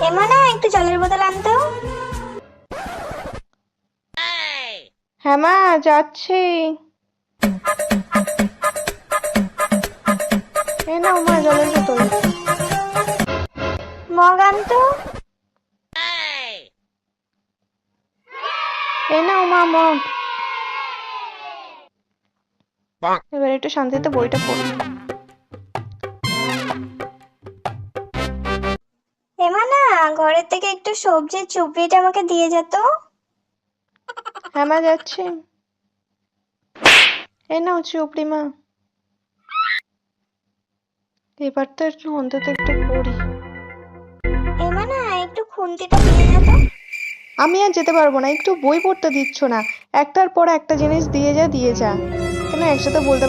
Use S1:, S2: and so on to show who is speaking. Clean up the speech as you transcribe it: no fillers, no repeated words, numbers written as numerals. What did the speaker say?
S1: এমা না একটু জলের বোতল আনতো।
S2: হ্যাঁ মা, যাচ্ছি। এই নাও মা জলের বোতল।
S1: মগ আনতো।
S2: এই নাও মা মগ। এবার একটু শান্তিতে বইটা পড়ি।
S1: এমা না ঘরের থেকে একটু সবজির চুবড়িটা আমাকে দিয়ে যেত।
S2: হ্যাঁ মা, যাচ্ছি। এই নাও চুপড়ি মা। এবার তো একটু অন্তত একটু পড়ি।
S1: এমা না একটু খুন্তিটা দিয়ে যেত।
S2: আমি আর যেতে পারবো না, একটু বই পড়তে দিচ্ছ না। একটার পর একটা জিনিস দিয়ে যা দিয়ে যা। কেন একসাথে বলতে